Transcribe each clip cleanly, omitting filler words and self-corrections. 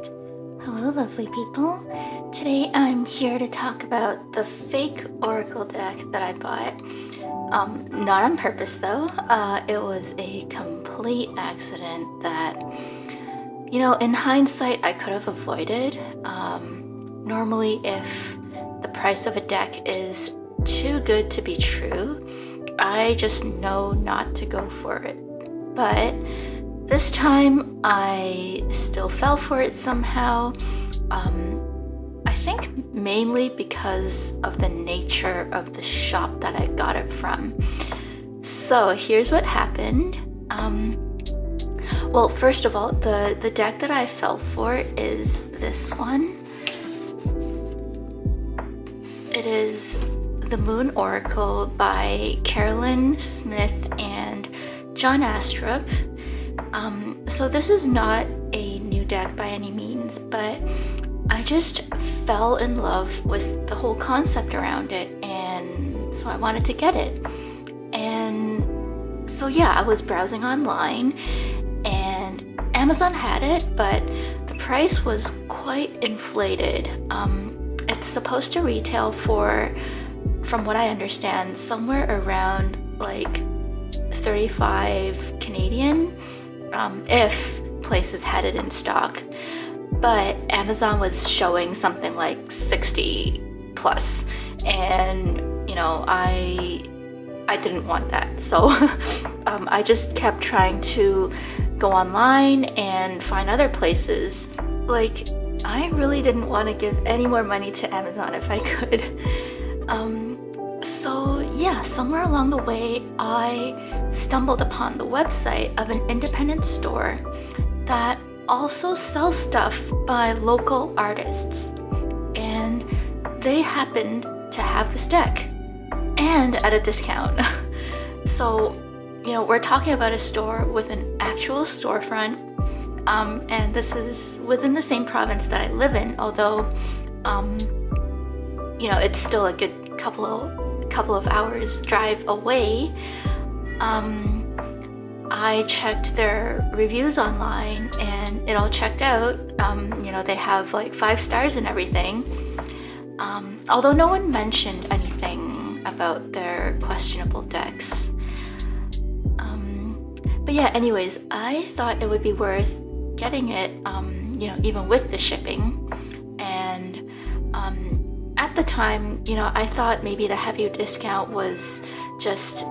Hello, lovely people. Today I'm here to talk about the fake Oracle deck that I bought. Not on purpose though. It was a complete accident that, in hindsight, I could have avoided. Normally, if the price of a deck is too good to be true, I just know not to go for it. But this time, I still fell for it somehow. I think mainly because of the nature of the shop that I got it from. So here's what happened. Well, first of all, the deck that I fell for is this one. It is the Moon Oracle by Carolyn Smith and John Astrop. So this is not a new deck by any means, but I just fell in love with the whole concept around it, and so I wanted to get it. And so yeah, I was browsing online and Amazon had it, but the price was quite inflated. It's supposed to retail for, from what I understand, somewhere around like 35 Canadian, if places had it in stock. But Amazon was showing something like 60 plus, and I didn't want that, so I just kept trying to go online and find other places. Like, I really didn't want to give any more money to Amazon if I could. So yeah, somewhere along the way, I stumbled upon the website of an independent store that also sells stuff by local artists. And they happened to have this deck, and at a discount. So, we're talking about a store with an actual storefront, and this is within the same province that I live in, although, it's still a good couple of hours drive away. I checked their reviews online and it all checked out. They have like 5 stars and everything. Although no one mentioned anything about their questionable decks. But yeah, anyways, I thought it would be worth getting it, even with the shipping. And at the time, I thought maybe the heavy discount was just,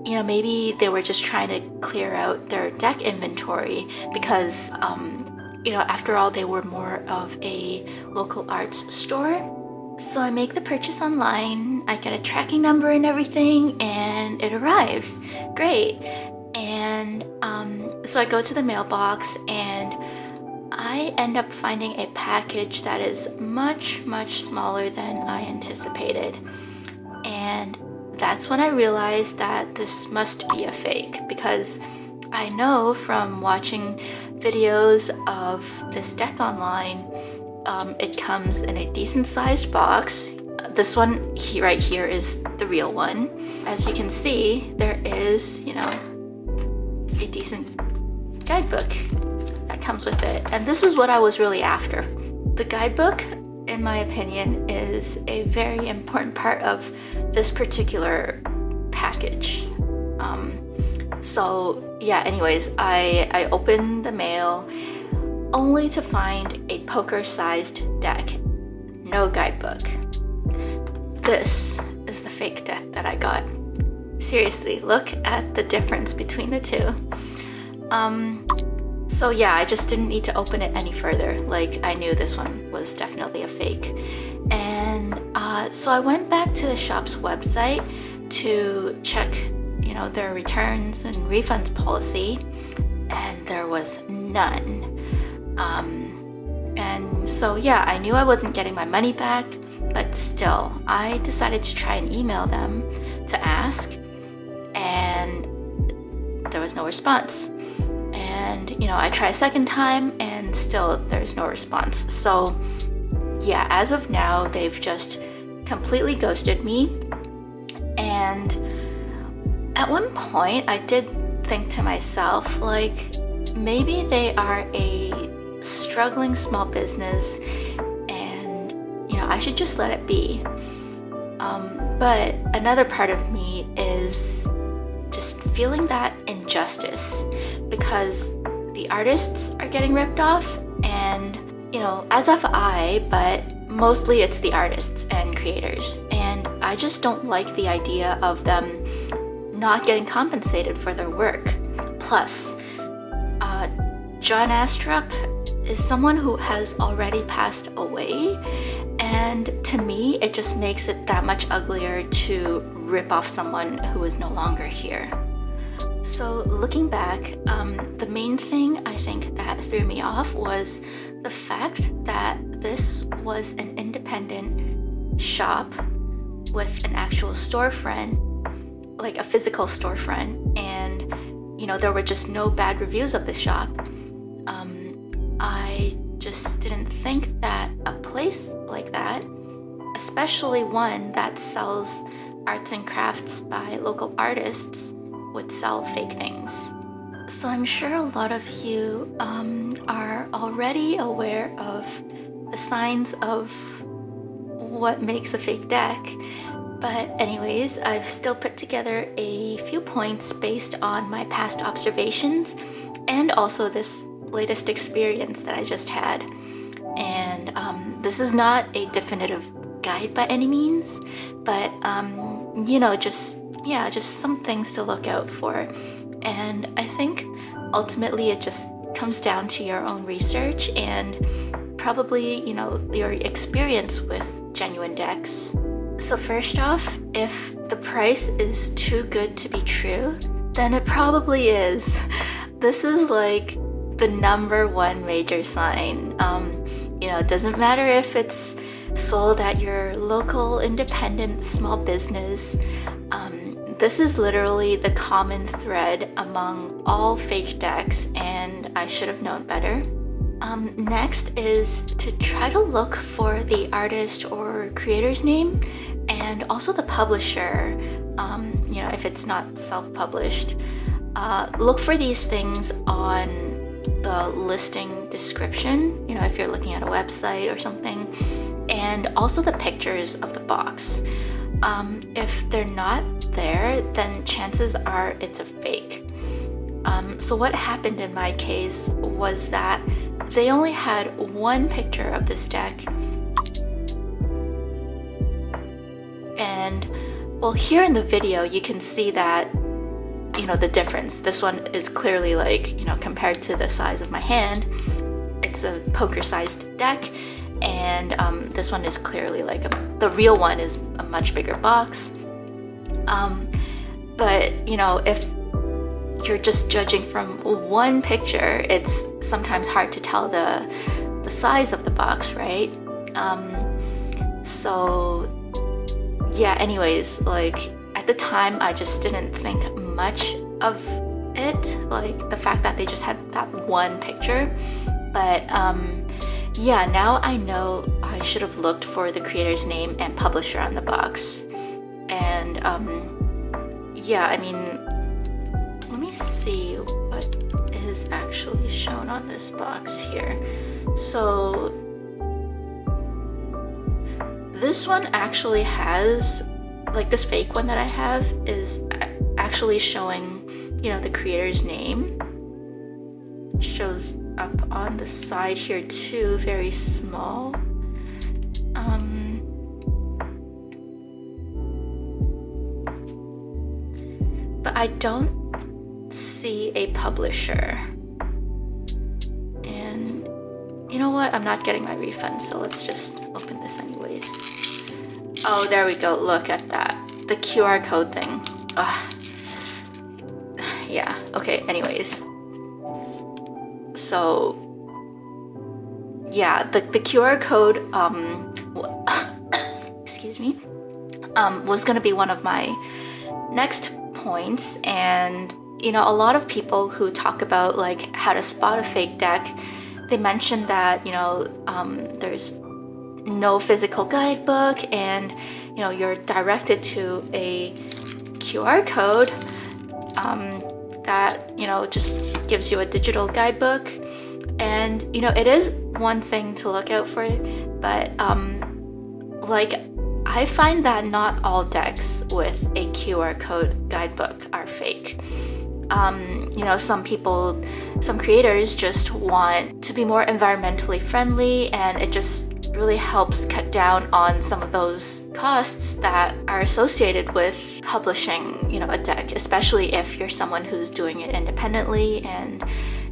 maybe they were just trying to clear out their deck inventory because, after all, they were more of a local arts store. So I make the purchase online, I get a tracking number and everything, and it arrives. Great. And so I go to the mailbox and I end up finding a package that is much, much smaller than I anticipated. And that's when I realized that this must be a fake, because I know from watching videos of this deck online, it comes in a decent sized box. This one right here is the real one. As you can see, there is, a decent guidebook that comes with it. And this is what I was really after. The guidebook, in my opinion, is a very important part of this particular package. So yeah, anyways, I opened the mail only to find a poker-sized deck. No guidebook. This is the fake deck that I got. Seriously, look at the difference between the two. So yeah, I just didn't need to open it any further. Like, I knew this one was definitely a fake. And so I went back to the shop's website to check, their returns and refunds policy, and there was none. And so yeah, I knew I wasn't getting my money back, but still, I decided to try and email them to ask, and there was no response. And I try a second time and still there's no response. So yeah, as of now, they've just completely ghosted me. And at one point I did think to myself, like, maybe they are a struggling small business and, I should just let it be. But another part of me is just feeling that injustice because the artists are getting ripped off and, as of but mostly it's the artists and creators. And I just don't like the idea of them not getting compensated for their work. Plus, John Astrop is someone who has already passed away, and to me, it just makes it that much uglier to rip off someone who is no longer here. So looking back, the main thing I think that threw me off was the fact that this was an independent shop with an actual storefront, like a physical storefront, and there were just no bad reviews of the shop. I just didn't think that a place like that, especially one that sells arts and crafts by local artists, would sell fake things. So I'm sure a lot of you are already aware of the signs of what makes a fake deck. But anyways, I've still put together a few points based on my past observations and also this latest experience that I just had. And this is not a definitive guide by any means, but just some things to look out for. And I think ultimately it just comes down to your own research and probably, your experience with genuine decks. So first off, if the price is too good to be true, then it probably is. This is like the number one major sign. It doesn't matter if it's sold at your local independent small business. This is literally the common thread among all fake decks, and I should have known better. Next is to try to look for the artist or creator's name and also the publisher, if it's not self-published. Look for these things on the listing description, if you're looking at a website or something, and also the pictures of the box. If they're not there, then chances are it's a fake. So what happened in my case was that they only had one picture of this deck. And well, here in the video, you can see that, the difference. This one is clearly like, compared to the size of my hand, it's a poker-sized deck. And this one is clearly like the real one is a much bigger box. But if you're just judging from one picture, it's sometimes hard to tell the size of the box, right? So yeah, anyways, like at the time I just didn't think much of it, like the fact that they just had that one picture. But yeah, now I know I should have looked for the creator's name and publisher on the box. And yeah, I mean, let me see what is actually shown on this box here. So this one actually has, like this fake one that I have is actually showing, the creator's name. It shows up on the side here too, very small. But I don't see a publisher. And you know what? I'm not getting my refund, so let's just open this anyways. Oh, there we go. Look at that. The QR code thing. Ugh. Yeah, okay, anyways. So yeah, the QR code excuse me, was gonna be one of my next points. And a lot of people who talk about like how to spot a fake deck, they mention that there's no physical guidebook, and you're directed to a QR code that just gives you a digital guidebook. And it is one thing to look out for, but like I find that not all decks with a QR code guidebook are fake. Some creators just want to be more environmentally friendly, and it just really helps cut down on some of those costs that are associated with publishing, a deck, especially if you're someone who's doing it independently. And,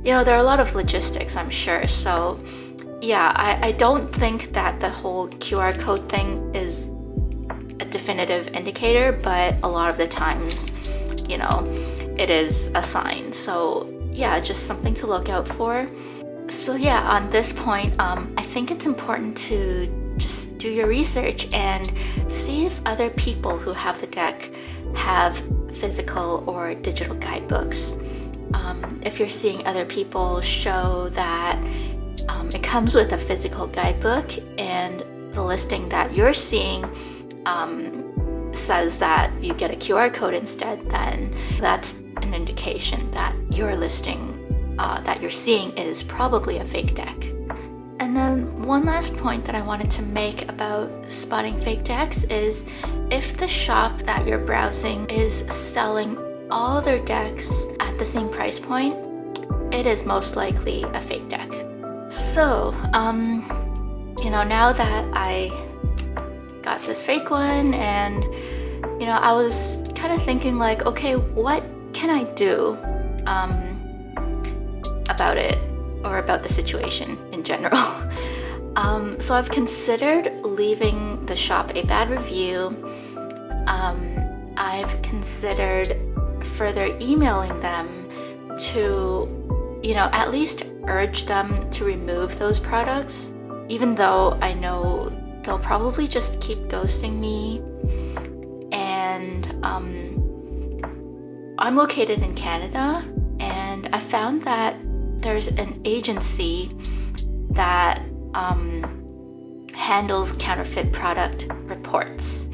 there are a lot of logistics, I'm sure. So, yeah, I don't think that the whole QR code thing is a definitive indicator, but a lot of the times, it is a sign. So, yeah, just something to look out for. So yeah, on this point, I think it's important to just do your research and see if other people who have the deck have physical or digital guidebooks. If you're seeing other people show that it comes with a physical guidebook and the listing that you're seeing says that you get a QR code instead, then that's an indication that your listing that you're seeing is probably a fake deck. And then one last point that I wanted to make about spotting fake decks is if the shop that you're browsing is selling all their decks at the same price point, it is most likely a fake deck. So, now that I got this fake one and, I was kind of thinking like, okay, what can I do about it, or about the situation in general? So I've considered leaving the shop a bad review. I've considered further emailing them to, at least urge them to remove those products, even though I know they'll probably just keep ghosting me. And I'm located in Canada, and I found that there's an agency that handles counterfeit product reports.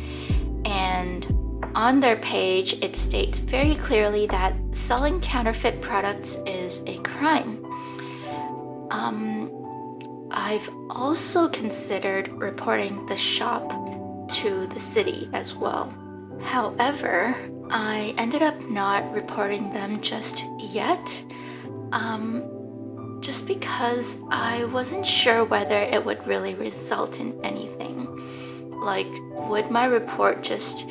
And on their page, it states very clearly that selling counterfeit products is a crime. I've also considered reporting the shop to the city as well. However, I ended up not reporting them just yet. Just because I wasn't sure whether it would really result in anything. Like, would my report just,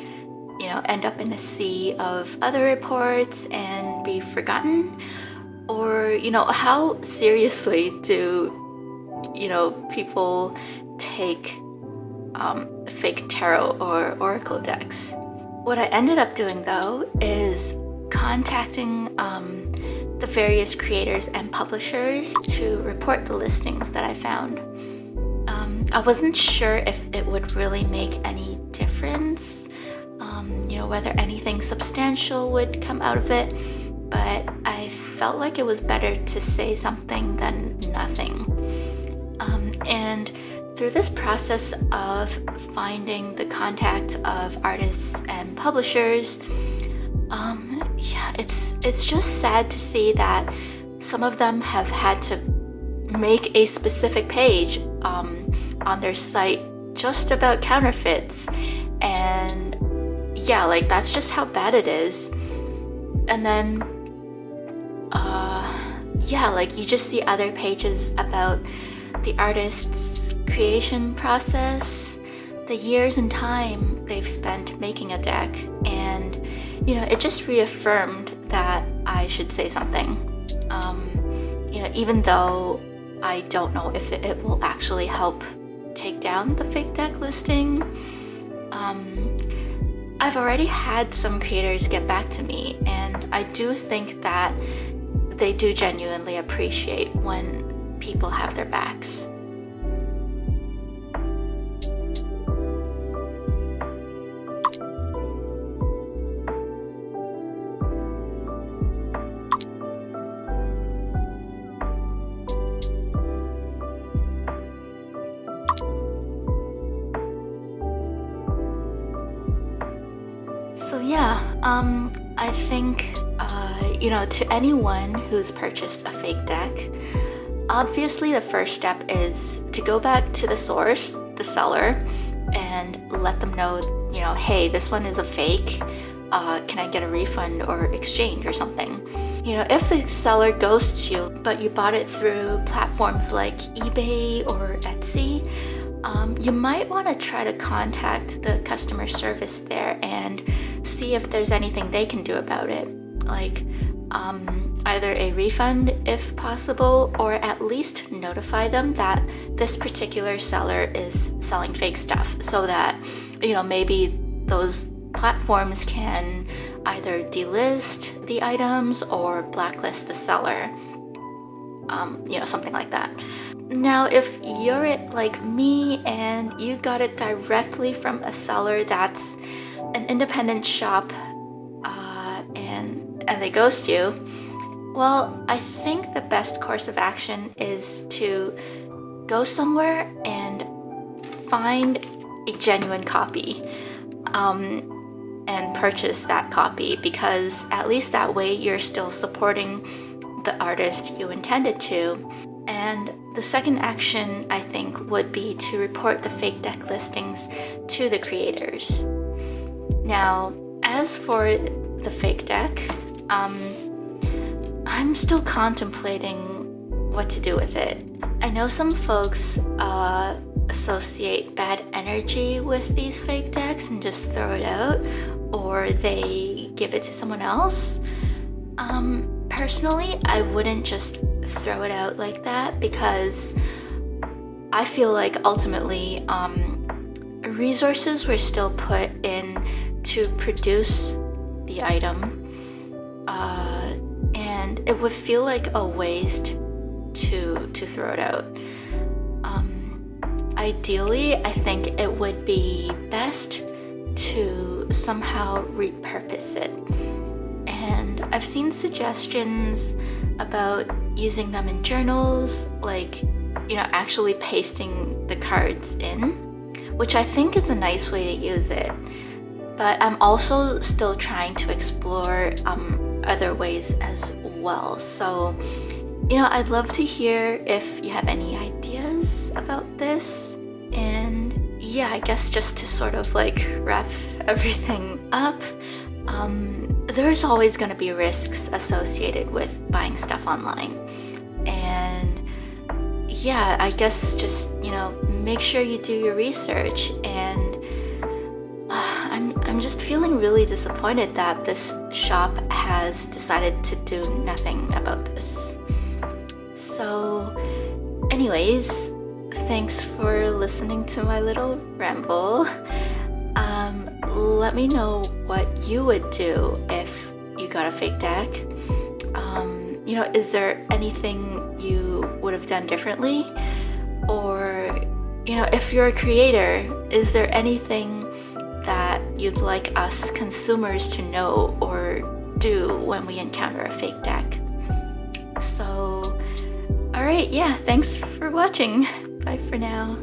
end up in a sea of other reports and be forgotten? Or, how seriously do, people take fake tarot or oracle decks? What I ended up doing, though, is contacting the various creators and publishers to report the listings that I found. I wasn't sure if it would really make any difference, whether anything substantial would come out of it, but I felt like it was better to say something than nothing. And through this process of finding the contact of artists and publishers, it's just sad to see that some of them have had to make a specific page on their site just about counterfeits. And that's just how bad it is. And then you just see other pages about the artist's creation process, the years and time they've spent making a deck, and it just reaffirmed that I should say something. Even though I don't know if it will actually help take down the fake deck listing. I've already had some creators get back to me, and I do think that they do genuinely appreciate when people have their backs. So I think, to anyone who's purchased a fake deck, Obviously, the first step is to go back to the source, the seller, and let them know, hey, this one is a fake. Can I get a refund or exchange or something? If the seller ghosts you, but you bought it through platforms like eBay or Etsy, you might want to try to contact the customer service there and see if there's anything they can do about it. Like either a refund if possible, or at least notify them that this particular seller is selling fake stuff, so that maybe those platforms can either delist the items or blacklist the seller, something like that. Now, if you're like me and you got it directly from a seller that's an independent shop, and they ghost you, well, I think the best course of action is to go somewhere and find a genuine copy, and purchase that copy, because at least that way you're still supporting the artist you intended to. And the second action, I think, would be to report the fake deck listings to the creators. Now, as for the fake deck, I'm still contemplating what to do with it. I know some folks associate bad energy with these fake decks and just throw it out, or they give it to someone else. Personally, I wouldn't just throw it out like that, because I feel like ultimately resources were still put in to produce the item, and it would feel like a waste to throw it out. Ideally, I think it would be best to somehow repurpose it. And I've seen suggestions about using them in journals, like, actually pasting the cards in, which I think is a nice way to use it. But I'm also still trying to explore other ways as well. So, I'd love to hear if you have any ideas about this. And yeah, I guess just to sort of like wrap everything up, there's always going to be risks associated with buying stuff online. And yeah, I guess just, make sure you do your research. And I'm just feeling really disappointed that this shop has decided to do nothing about this. So anyways, thanks for listening to my little ramble. Let me know what you would do if you got a fake deck. Is there anything you would have done differently? Or, if you're a creator, is there anything that you'd like us consumers to know or do when we encounter a fake deck? So, alright, yeah, thanks for watching. Bye for now.